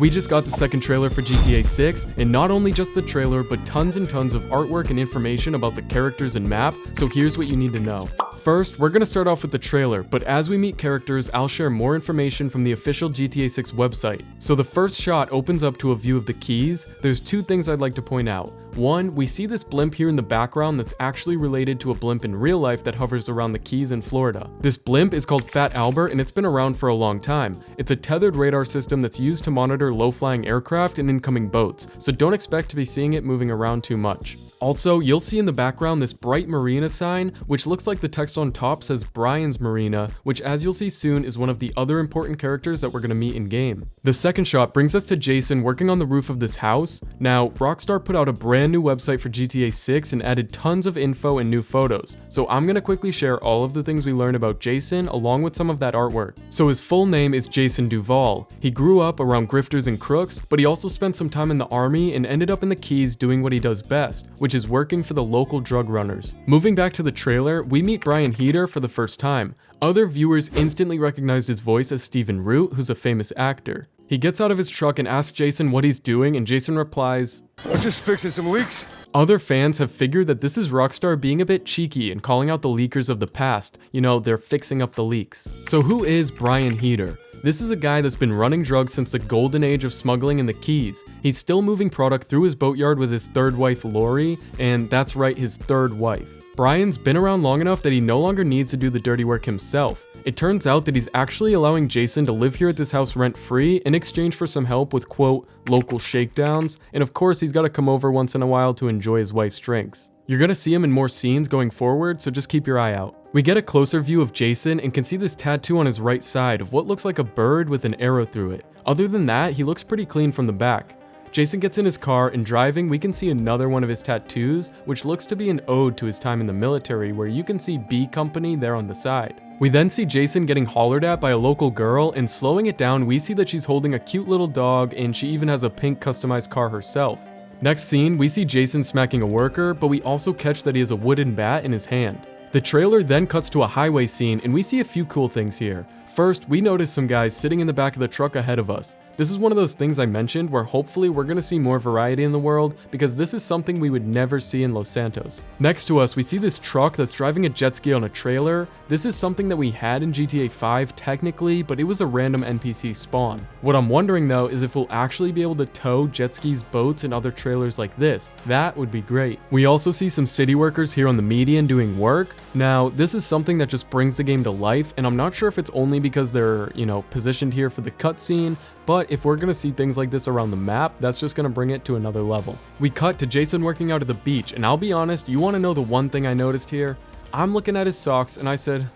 We just got the second trailer for GTA 6, and not only just the trailer, but tons and tons of artwork and information about the characters and map, so here's what you need to know. First, we're gonna start off with the trailer, but as we meet characters, I'll share more information from the official GTA 6 website. So the first shot opens up to a view of the keys. There's two things I'd like to point out. One, we see this blimp here in the background that's actually related to a blimp in real life that hovers around the Keys in Florida. This blimp is called Fat Albert and it's been around for a long time. It's a tethered radar system that's used to monitor low-flying aircraft and incoming boats, so don't expect to be seeing it moving around too much. Also, you'll see in the background this bright Marina sign, which looks like the text on top says Brian's Marina, which as you'll see soon is one of the other important characters that we're gonna meet in game. The second shot brings us to Jason working on the roof of this house. Now, Rockstar put out a brand new website for GTA 6 and added tons of info and new photos, so I'm gonna quickly share all of the things we learned about Jason along with some of that artwork. So his full name is Jason Duval. He grew up around grifters and crooks, but he also spent some time in the army and ended up in the Keys doing what he does best, which is working for the local drug runners. Moving back to the trailer, we meet Brian Heder for the first time. Other viewers instantly recognized his voice as Stephen Root, who's a famous actor. He gets out of his truck and asks Jason what he's doing, and Jason replies, "I'm just fixing some leaks." Other fans have figured that this is Rockstar being a bit cheeky and calling out the leakers of the past. You know, they're fixing up the leaks. So who is Brian Heder? This is a guy that's been running drugs since the golden age of smuggling in the Keys. He's still moving product through his boatyard with his third wife, Lori, and that's right, his third wife. Brian's been around long enough that he no longer needs to do the dirty work himself. It turns out that he's actually allowing Jason to live here at this house rent-free in exchange for some help with, quote, local shakedowns, and of course he's gotta come over once in a while to enjoy his wife's drinks. You're gonna see him in more scenes going forward, so just keep your eye out. We get a closer view of Jason and can see this tattoo on his right side of what looks like a bird with an arrow through it. Other than that, he looks pretty clean from the back. Jason gets in his car and driving, we can see another one of his tattoos, which looks to be an ode to his time in the military, where you can see B Company there on the side. We then see Jason getting hollered at by a local girl, and slowing it down, we see that she's holding a cute little dog and she even has a pink customized car herself. Next scene, we see Jason smacking a worker, but we also catch that he has a wooden bat in his hand. The trailer then cuts to a highway scene and we see a few cool things here. First, we notice some guys sitting in the back of the truck ahead of us. This is one of those things I mentioned where hopefully we're gonna see more variety in the world, because this is something we would never see in Los Santos. Next to us, we see this truck that's driving a jet ski on a trailer. This is something that we had in GTA 5 technically, but it was a random NPC spawn. What I'm wondering though is if we'll actually be able to tow jet skis, boats, and other trailers like this. That would be great. We also see some city workers here on the median doing work. Now, this is something that just brings the game to life, and I'm not sure if it's only because they're, positioned here for the cutscene, but if we're gonna see things like this around the map, that's just gonna bring it to another level. We cut to Jason working out at the beach, and I'll be honest, you wanna know the one thing I noticed here? I'm looking at his socks and I said,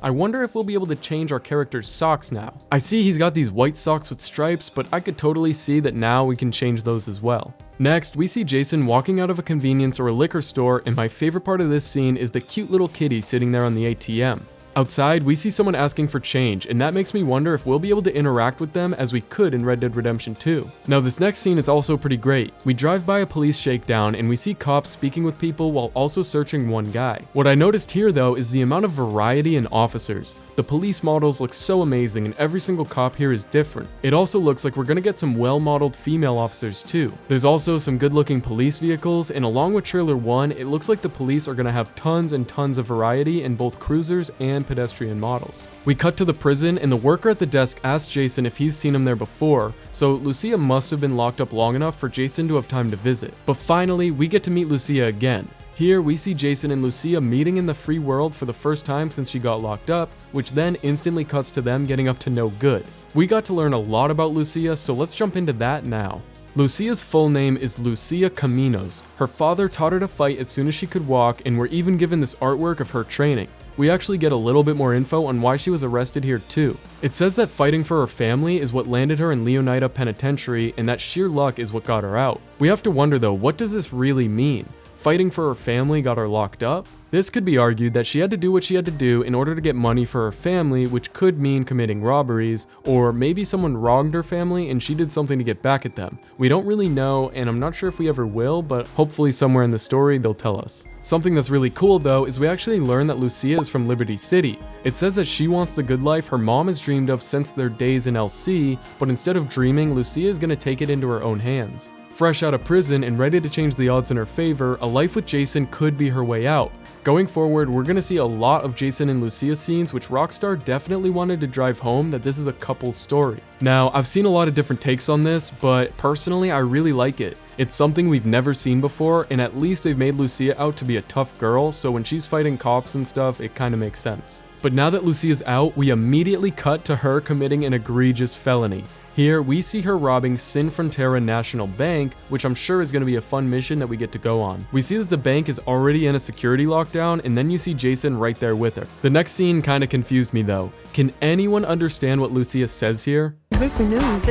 I wonder if we'll be able to change our character's socks now. I see he's got these white socks with stripes, but I could totally see that now we can change those as well. Next, we see Jason walking out of a convenience or a liquor store, and my favorite part of this scene is the cute little kitty sitting there on the ATM. Outside, we see someone asking for change, and that makes me wonder if we'll be able to interact with them as we could in Red Dead Redemption 2. Now, this next scene is also pretty great. We drive by a police shakedown, and we see cops speaking with people while also searching one guy. What I noticed here, though, is the amount of variety in officers. The police models look so amazing, and every single cop here is different. It also looks like we're gonna get some well-modeled female officers too. There's also some good-looking police vehicles, and along with Trailer 1, it looks like the police are gonna have tons and tons of variety in both cruisers and pedestrian models. We cut to the prison, and the worker at the desk asks Jason if he's seen him there before, so Lucia must have been locked up long enough for Jason to have time to visit. But finally, we get to meet Lucia again. Here, we see Jason and Lucia meeting in the free world for the first time since she got locked up, which then instantly cuts to them getting up to no good. We got to learn a lot about Lucia, so let's jump into that now. Lucia's full name is Lucia Caminos. Her father taught her to fight as soon as she could walk, and we're even given this artwork of her training. We actually get a little bit more info on why she was arrested here too. It says that fighting for her family is what landed her in Leonida Penitentiary, and that sheer luck is what got her out. We have to wonder though, what does this really mean? Fighting for her family got her locked up? This could be argued that she had to do what she had to do in order to get money for her family, which could mean committing robberies, or maybe someone wronged her family and she did something to get back at them. We don't really know, and I'm not sure if we ever will, but hopefully somewhere in the story they'll tell us. Something that's really cool though is we actually learn that Lucia is from Liberty City. It says that she wants the good life her mom has dreamed of since their days in LC, but instead of dreaming, Lucia is gonna take it into her own hands. Fresh out of prison and ready to change the odds in her favor, a life with Jason could be her way out. Going forward, we're gonna see a lot of Jason and Lucia scenes, which Rockstar definitely wanted to drive home that this is a couple's story. Now, I've seen a lot of different takes on this, but personally, I really like it. It's something we've never seen before, and at least they've made Lucia out to be a tough girl, so when she's fighting cops and stuff, it kinda makes sense. But now that Lucia's out, we immediately cut to her committing an egregious felony. Here, we see her robbing Sin Frontera National Bank, which I'm sure is going to be a fun mission that we get to go on. We see that the bank is already in a security lockdown, and then you see Jason right there with her. The next scene kind of confused me though. Can anyone understand what Lucia says here? Breaking news,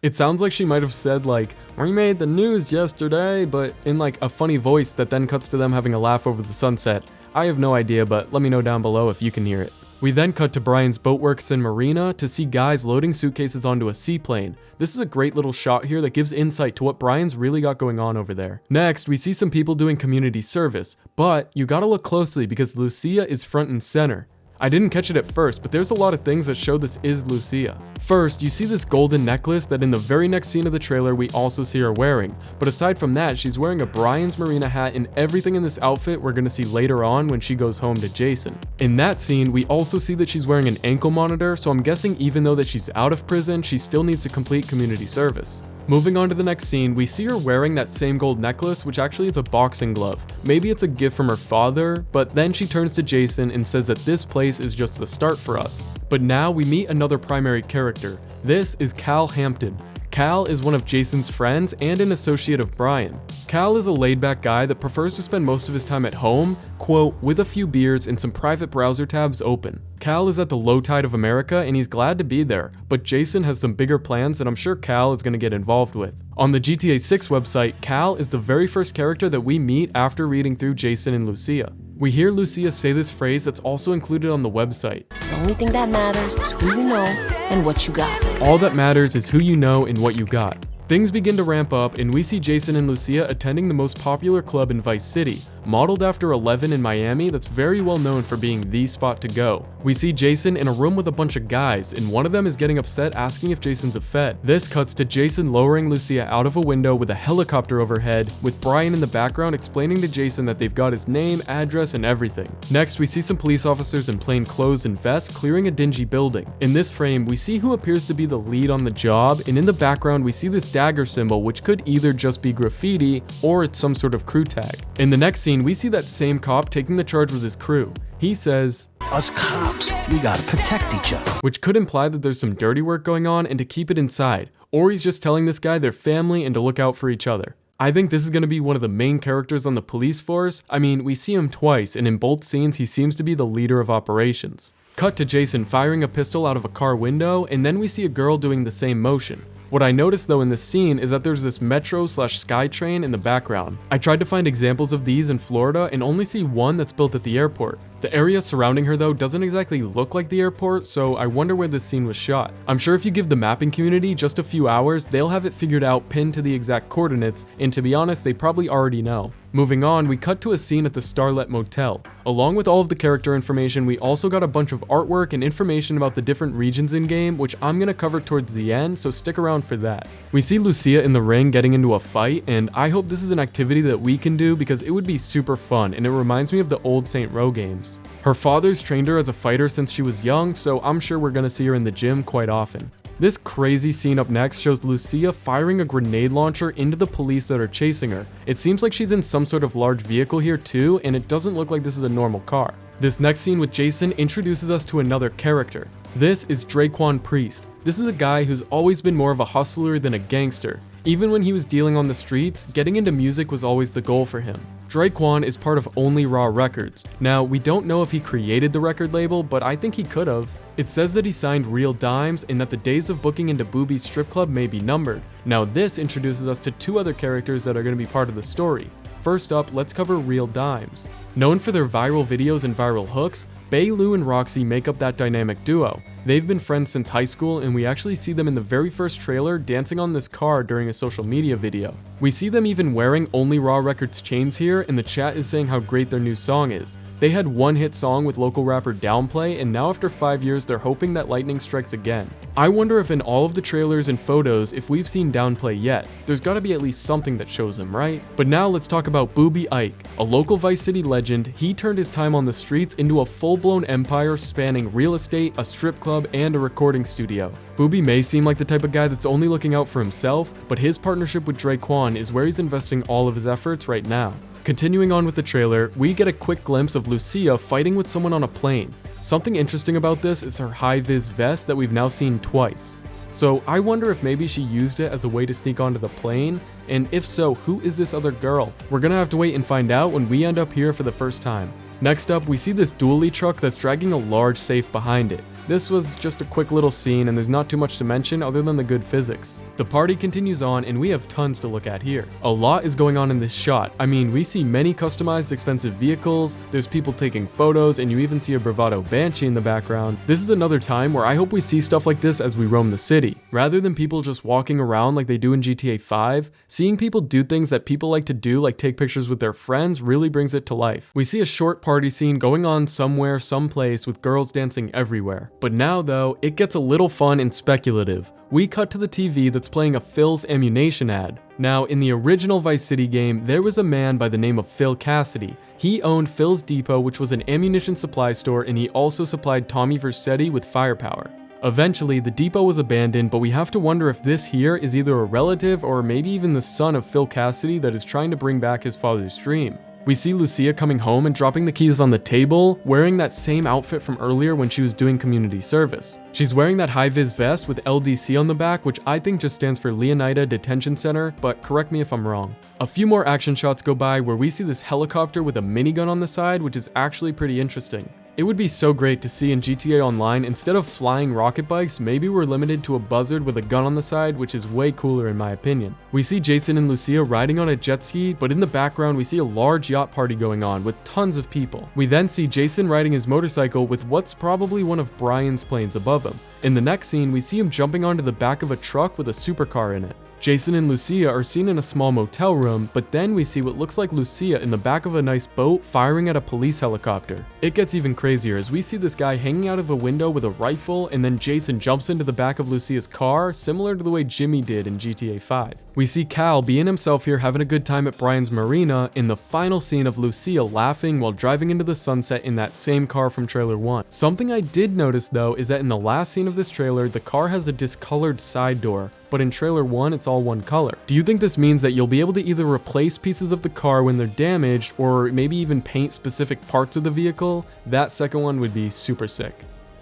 It sounds like she might have said like, "We made the news yesterday," but in like a funny voice that then cuts to them having a laugh over the sunset. I have no idea, but let me know down below if you can hear it. We then cut to Brian's boatworks in Marina to see guys loading suitcases onto a seaplane. This is a great little shot here that gives insight to what Brian's really got going on over there. Next, we see some people doing community service, but you gotta look closely because Lucia is front and center. I didn't catch it at first, but there's a lot of things that show this is Lucia. First, you see this golden necklace that in the very next scene of the trailer we also see her wearing, but aside from that, she's wearing a Brian's Marina hat, and everything in this outfit we're gonna see later on when she goes home to Jason. In that scene, we also see that she's wearing an ankle monitor, so I'm guessing even though that she's out of prison, she still needs to complete community service. Moving on to the next scene, we see her wearing that same gold necklace, which actually is a boxing glove. Maybe it's a gift from her father, but then she turns to Jason and says that this place is just the start for us. But now we meet another primary character. This is Cal Hampton. Cal is one of Jason's friends and an associate of Brian. Cal is a laid-back guy that prefers to spend most of his time at home, quote, with a few beers and some private browser tabs open. Cal is at the low tide of America and he's glad to be there, but Jason has some bigger plans that I'm sure Cal is going to get involved with. On the GTA 6 website, Cal is the very first character that we meet after reading through Jason and Lucia. We hear Lucia say this phrase that's also included on the website. The only thing that matters is who you know and what you got. All that matters is who you know and what you got. Things begin to ramp up and we see Jason and Lucia attending the most popular club in Vice City, modeled after 11 in Miami that's very well known for being the spot to go. We see Jason in a room with a bunch of guys and one of them is getting upset asking if Jason's a Fed. This cuts to Jason lowering Lucia out of a window with a helicopter overhead, with Brian in the background explaining to Jason that they've got his name, address, and everything. Next, we see some police officers in plain clothes and vests clearing a dingy building. In this frame, we see who appears to be the lead on the job, and in the background we see this dagger symbol, which could either just be graffiti or it's some sort of crew tag. In the next scene, we see that same cop taking the charge with his crew. He says, "Us cops, we gotta protect each other." Which could imply that there's some dirty work going on and to keep it inside, or he's just telling this guy they're family and to look out for each other. I think this is going to be one of the main characters on the police force. I mean, we see him twice, and in both scenes he seems to be the leader of operations. Cut to Jason firing a pistol out of a car window, and then we see a girl doing the same motion. What I noticed though in this scene is that there's this metro/Skytrain in the background. I tried to find examples of these in Florida and only see one that's built at the airport. The area surrounding her though doesn't exactly look like the airport, so I wonder where this scene was shot. I'm sure if you give the mapping community just a few hours, they'll have it figured out pinned to the exact coordinates, and to be honest, they probably already know. Moving on, we cut to a scene at the Starlet Motel. Along with all of the character information, we also got a bunch of artwork and information about the different regions in game, which I'm gonna cover towards the end, so stick around for that. We see Lucia in the ring getting into a fight, and I hope this is an activity that we can do because it would be super fun, and it reminds me of the old Saint Row games. Her father's trained her as a fighter since she was young, so I'm sure we're gonna see her in the gym quite often. This crazy scene up next shows Lucia firing a grenade launcher into the police that are chasing her. It seems like she's in some sort of large vehicle here too, and it doesn't look like this is a normal car. This next scene with Jason introduces us to another character. This is Dre'Quan Priest. This is a guy who's always been more of a hustler than a gangster. Even when he was dealing on the streets, getting into music was always the goal for him. Dre'Quan is part of Only Raw Records. Now, we don't know if he created the record label, but I think he could have. It says that he signed Real Dimes and that the days of booking into Boobie's strip club may be numbered. Now this introduces us to two other characters that are going to be part of the story. first up, let's cover Real Dimez. Known for their viral videos and viral hooks, Bae, Lou, and Roxy make up that dynamic duo. They've been friends since high school, and we actually see them in the very first trailer dancing on this car during a social media video. We see them even wearing Only Raw Records chains here, and the chat is saying how great their new song is. They had one hit song with local rapper Downplay, and now after 5 years they're hoping that lightning strikes again. I wonder if in all of the trailers and photos if we've seen Downplay yet. There's gotta be at least something that shows him, right? But now let's talk about Boobie Ike. A local Vice City legend, he turned his time on the streets into a full-blown empire spanning real estate, a strip club, and a recording studio. Boobie may seem like the type of guy that's only looking out for himself, but his partnership with Dre'Quan is where he's investing all of his efforts right now. Continuing on with the trailer, we get a quick glimpse of Lucia fighting with someone on a plane. Something interesting about this is her high-vis vest that we've now seen twice. So I wonder if maybe she used it as a way to sneak onto the plane, and if so, who is this other girl? We're gonna have to wait and find out when we end up here for the first time. Next up, we see this dually truck that's dragging a large safe behind it. This was just a quick little scene and there's not too much to mention other than the good physics. The party continues on and we have tons to look at here. A lot is going on in this shot. I mean, we see many customized expensive vehicles, there's people taking photos, and you even see a bravado banshee in the background. This is another time where I hope we see stuff like this as we roam the city. Rather than people just walking around like they do in GTA 5, seeing people do things that people like to do, like take pictures with their friends, really brings it to life. We see a short party scene going on somewhere, someplace, with girls dancing everywhere. But now though, it gets a little fun and speculative. We cut to the TV that's playing a Phil's Ammunation ad. Now, in the original Vice City game, there was a man by the name of Phil Cassidy. He owned Phil's Depot, which was an ammunition supply store, and he also supplied Tommy Vercetti with firepower. Eventually, the depot was abandoned, but we have to wonder if this here is either a relative or maybe even the son of Phil Cassidy that is trying to bring back his father's dream. We see Lucia coming home and dropping the keys on the table, wearing that same outfit from earlier when she was doing community service. She's wearing that high-vis vest with LDC on the back, which I think just stands for Leonida Detention Center, but correct me if I'm wrong. A few more action shots go by where we see this helicopter with a minigun on the side, which is actually pretty interesting. It would be so great to see in GTA Online, instead of flying rocket bikes, maybe we're limited to a buzzard with a gun on the side, which is way cooler in my opinion. We see Jason and Lucia riding on a jet ski, but in the background we see a large yacht party going on with tons of people. We then see Jason riding his motorcycle with what's probably one of Brian's planes above him. In the next scene, we see him jumping onto the back of a truck with a supercar in it. Jason and Lucia are seen in a small motel room, but then we see what looks like Lucia in the back of a nice boat firing at a police helicopter. It gets even crazier as we see this guy hanging out of a window with a rifle, and then Jason jumps into the back of Lucia's car, similar to the way Jimmy did in GTA 5. We see Cal being himself here having a good time at Brian's Marina in the final scene of Lucia laughing while driving into the sunset in that same car from trailer 1. Something I did notice though is that in the last scene of this trailer, the car has a discolored side door, but in trailer 1 it's all one color. Do you think this means that you'll be able to either replace pieces of the car when they're damaged or maybe even paint specific parts of the vehicle? That second one would be super sick.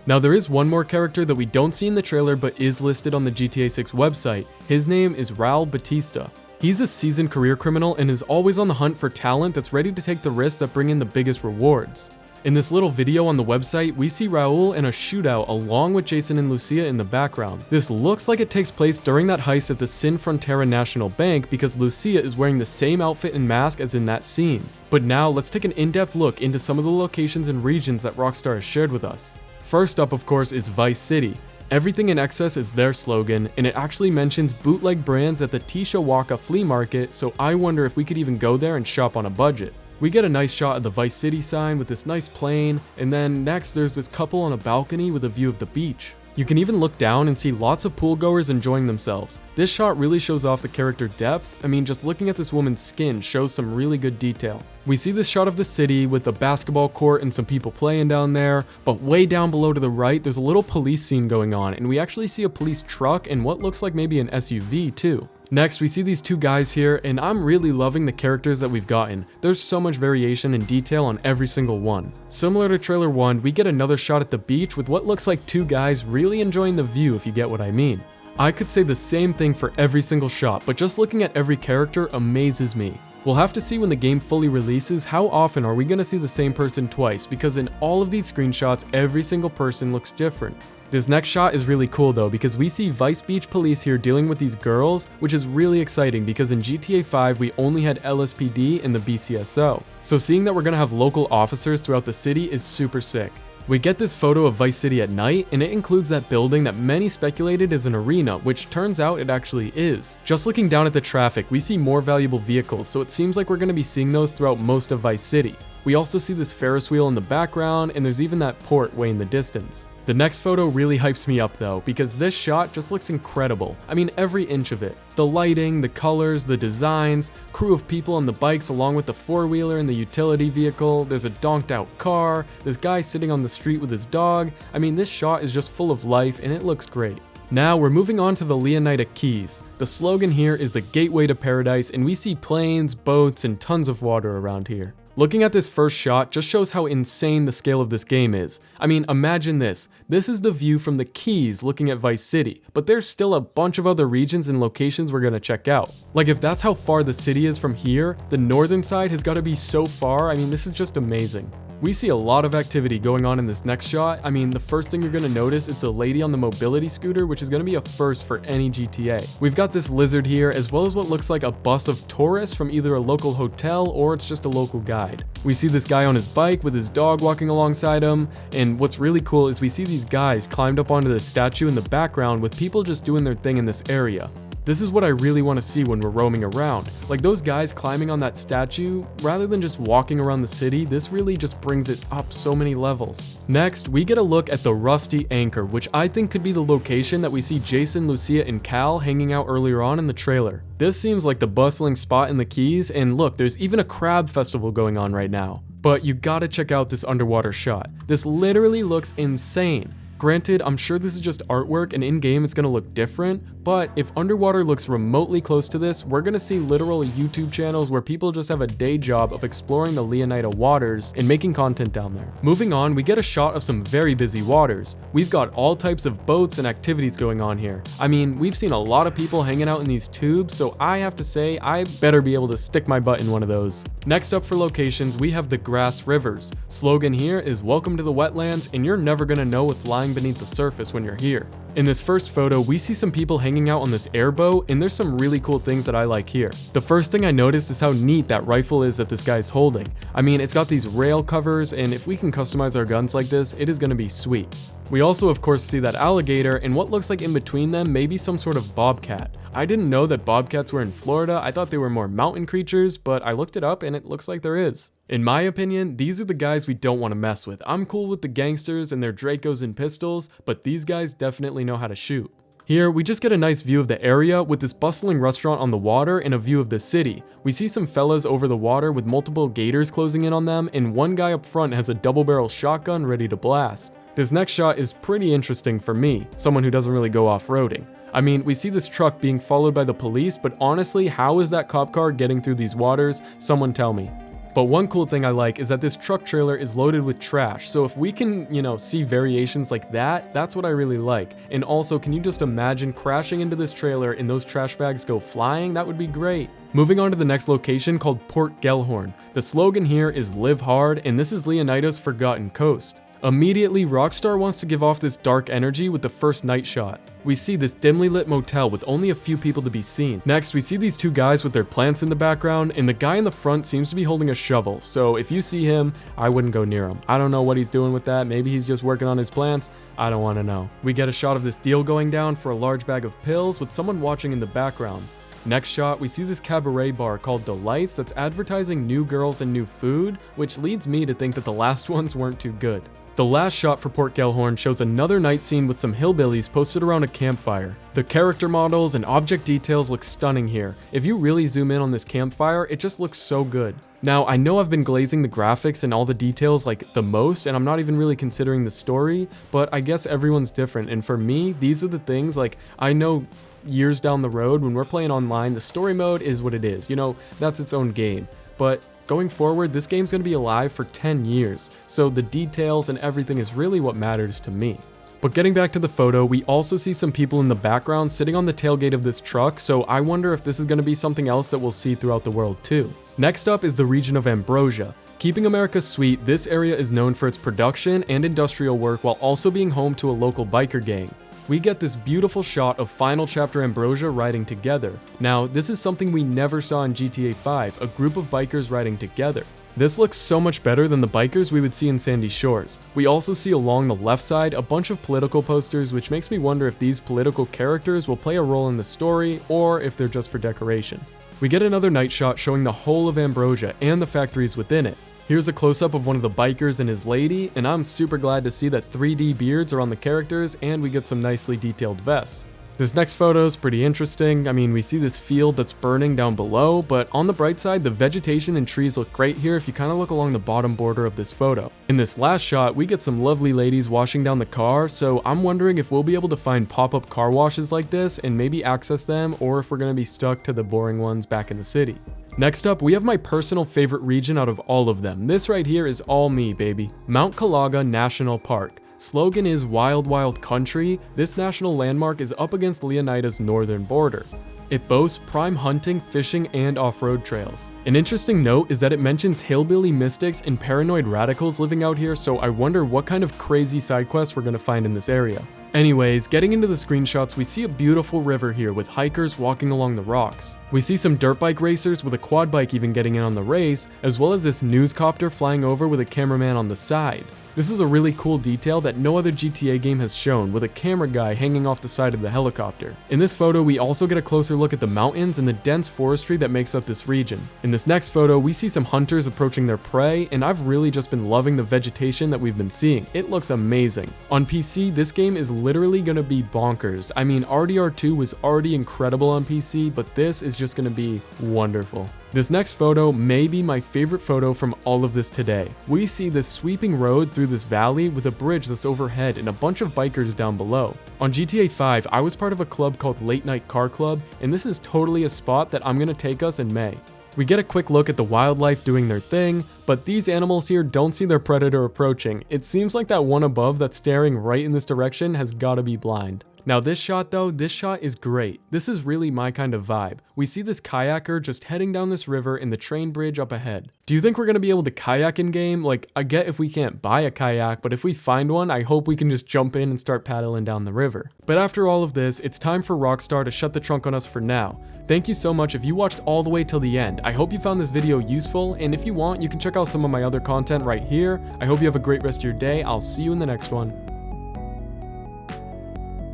Now there is one more character that we don't see in the trailer but is listed on the GTA 6 website. His name is Raul Bautista. He's a seasoned career criminal and is always on the hunt for talent that's ready to take the risks that bring in the biggest rewards. In this little video on the website, we see Raul in a shootout along with Jason and Lucia in the background. This looks like it takes place during that heist at the Sin Frontera National Bank because Lucia is wearing the same outfit and mask as in that scene. But now let's take an in-depth look into some of the locations and regions that Rockstar has shared with us. First up, of course, is Vice City. Everything in excess is their slogan, and it actually mentions bootleg brands at the Tishawaka flea market, so I wonder if we could even go there and shop on a budget. We get a nice shot of the Vice City sign with this nice plane, and then next there's this couple on a balcony with a view of the beach. You can even look down and see lots of pool goers enjoying themselves. This shot really shows off the character depth. I mean, just looking at this woman's skin shows some really good detail. We see this shot of the city with a basketball court and some people playing down there, but way down below to the right, there's a little police scene going on, and we actually see a police truck and what looks like maybe an SUV too. Next, we see these two guys here, and I'm really loving the characters that we've gotten. There's so much variation and detail on every single one. Similar to trailer 1, we get another shot at the beach with what looks like two guys really enjoying the view, if you get what I mean. I could say the same thing for every single shot, but just looking at every character amazes me. We'll have to see when the game fully releases how often are we going to see the same person twice, because in all of these screenshots every single person looks different. This next shot is really cool though, because we see Vice Beach police here dealing with these girls, which is really exciting because in GTA 5 we only had LSPD and the BCSO. So seeing that we're gonna have local officers throughout the city is super sick. We get this photo of Vice City at night, and it includes that building that many speculated is an arena, which turns out it actually is. Just looking down at the traffic, we see more valuable vehicles, so it seems like we're going to be seeing those throughout most of Vice City. We also see this Ferris wheel in the background, and there's even that port way in the distance. The next photo really hypes me up though, because this shot just looks incredible. I mean, every inch of it. The lighting, the colors, the designs, crew of people on the bikes along with the four-wheeler and the utility vehicle, there's a donked out car, this guy sitting on the street with his dog. I mean, this shot is just full of life and it looks great. Now we're moving on to the Leonida Keys. The slogan here is the gateway to paradise, and we see planes, boats, and tons of water around here. Looking at this first shot just shows how insane the scale of this game is. I mean, imagine this. This is the view from the Keys looking at Vice City, but there's still a bunch of other regions and locations we're gonna check out. Like, if that's how far the city is from here, the northern side has gotta be so far. I mean, this is just amazing. We see a lot of activity going on in this next shot. I mean, the first thing you're gonna notice is the lady on the mobility scooter, which is gonna be a first for any GTA. We've got this lizard here, as well as what looks like a bus of tourists from either a local hotel or it's just a local guide. We see this guy on his bike with his dog walking alongside him, and what's really cool is we see these guys climbed up onto the statue in the background with people just doing their thing in this area. This is what I really want to see when we're roaming around. Like those guys climbing on that statue, rather than just walking around the city, this really just brings it up so many levels. Next, we get a look at the Rusty Anchor, which I think could be the location that we see Jason, Lucia, and Cal hanging out earlier on in the trailer. This seems like the bustling spot in the Keys, and look, there's even a crab festival going on right now. But you gotta check out this underwater shot. This literally looks insane. Granted, I'm sure this is just artwork and in-game it's gonna look different, but if underwater looks remotely close to this, we're gonna see literal YouTube channels where people just have a day job of exploring the Leonida waters and making content down there. Moving on, we get a shot of some very busy waters. We've got all types of boats and activities going on here. I mean, we've seen a lot of people hanging out in these tubes, so I have to say, I better be able to stick my butt in one of those. Next up for locations, we have the Grassrivers. Slogan here is welcome to the wetlands, and you're never gonna know what's lying beneath the surface when you're here. In this first photo, we see some people hanging out on this airboat, and there's some really cool things that I like here. The first thing I noticed is how neat that rifle is that this guy's holding. I mean, it's got these rail covers, and if we can customize our guns like this, it is gonna be sweet. We also of course see that alligator, and what looks like in between them may be some sort of bobcat. I didn't know that bobcats were in Florida. I thought they were more mountain creatures, but I looked it up and it looks like there is. In my opinion, these are the guys we don't want to mess with. I'm cool with the gangsters and their Dracos and pistols, but these guys definitely know how to shoot. Here, we just get a nice view of the area with this bustling restaurant on the water and a view of the city. We see some fellas over the water with multiple gators closing in on them, and one guy up front has a double-barrel shotgun ready to blast. This next shot is pretty interesting for me, someone who doesn't really go off-roading. I mean, we see this truck being followed by the police, but honestly, how is that cop car getting through these waters? Someone tell me. But one cool thing I like is that this truck trailer is loaded with trash, so if we can, see variations like that, that's what I really like. And also, can you just imagine crashing into this trailer and those trash bags go flying? That would be great. Moving on to the next location called Port Gellhorn. The slogan here is live hard, and this is Leonida's Forgotten Coast. Immediately, Rockstar wants to give off this dark energy with the first night shot. We see this dimly lit motel with only a few people to be seen. Next, we see these two guys with their plants in the background, and the guy in the front seems to be holding a shovel, so if you see him, I wouldn't go near him. I don't know what he's doing with that. Maybe he's just working on his plants. I don't want to know. We get a shot of this deal going down for a large bag of pills with someone watching in the background. Next shot, we see this cabaret bar called Delights that's advertising new girls and new food, which leads me to think that the last ones weren't too good. The last shot for Port Gellhorn shows another night scene with some hillbillies posted around a campfire. The character models and object details look stunning here. If you really zoom in on this campfire, it just looks so good. Now, I know I've been glazing the graphics and all the details like the most, and I'm not even really considering the story, but I guess everyone's different, and for me, these are the things, like, I know years down the road when we're playing online, the story mode is what it is, that's its own game, but going forward, this game's gonna be alive for 10 years, so the details and everything is really what matters to me. But getting back to the photo, we also see some people in the background sitting on the tailgate of this truck, so I wonder if this is gonna be something else that we'll see throughout the world too. Next up is the region of Ambrosia. Keeping America sweet, this area is known for its production and industrial work while also being home to a local biker gang. We get this beautiful shot of Final Chapter Ambrosia riding together. Now, this is something we never saw in GTA 5, a group of bikers riding together. This looks so much better than the bikers we would see in Sandy Shores. We also see along the left side a bunch of political posters, which makes me wonder if these political characters will play a role in the story or if they're just for decoration. We get another night shot showing the whole of Ambrosia and the factories within it. Here's a close-up of one of the bikers and his lady, and I'm super glad to see that 3D beards are on the characters and we get some nicely detailed vests. This next photo is pretty interesting. I mean, we see this field that's burning down below, but on the bright side, the vegetation and trees look great here if you kind of look along the bottom border of this photo. In this last shot, we get some lovely ladies washing down the car, so I'm wondering if we'll be able to find pop-up car washes like this and maybe access them, or if we're going to be stuck to the boring ones back in the city. Next up, we have my personal favorite region out of all of them. This right here is all me, baby. Mount Kalaga National Park. Slogan is Wild Wild Country. This national landmark is up against Leonida's northern border. It boasts prime hunting, fishing, and off-road trails. An interesting note is that it mentions hillbilly mystics and paranoid radicals living out here, so I wonder what kind of crazy side quests we're gonna find in this area. Anyways, getting into the screenshots, we see a beautiful river here with hikers walking along the rocks. We see some dirt bike racers with a quad bike even getting in on the race, as well as this newscopter flying over with a cameraman on the side. This is a really cool detail that no other GTA game has shown, with a camera guy hanging off the side of the helicopter. In this photo, we also get a closer look at the mountains and the dense forestry that makes up this region. In this next photo, we see some hunters approaching their prey, and I've really just been loving the vegetation that we've been seeing. It looks amazing. On PC, this game is literally gonna be bonkers. I mean, RDR2 was already incredible on PC, but this is just gonna be wonderful. This next photo may be my favorite photo from all of this today. We see this sweeping road through this valley with a bridge that's overhead and a bunch of bikers down below. On GTA 5, I was part of a club called Late Night Car Club, and this is totally a spot that I'm gonna take us in May. We get a quick look at the wildlife doing their thing, but these animals here don't see their predator approaching. It seems like that one above that's staring right in this direction has gotta be blind. Now this shot though, this shot is great. This is really my kind of vibe. We see this kayaker just heading down this river and the train bridge up ahead. Do you think we're gonna be able to kayak in game? Like, I get if we can't buy a kayak, but if we find one, I hope we can just jump in and start paddling down the river. But after all of this, it's time for Rockstar to shut the trunk on us for now. Thank you so much if you watched all the way till the end. I hope you found this video useful, and if you want, you can check out some of my other content right here. I hope you have a great rest of your day. I'll see you in the next one.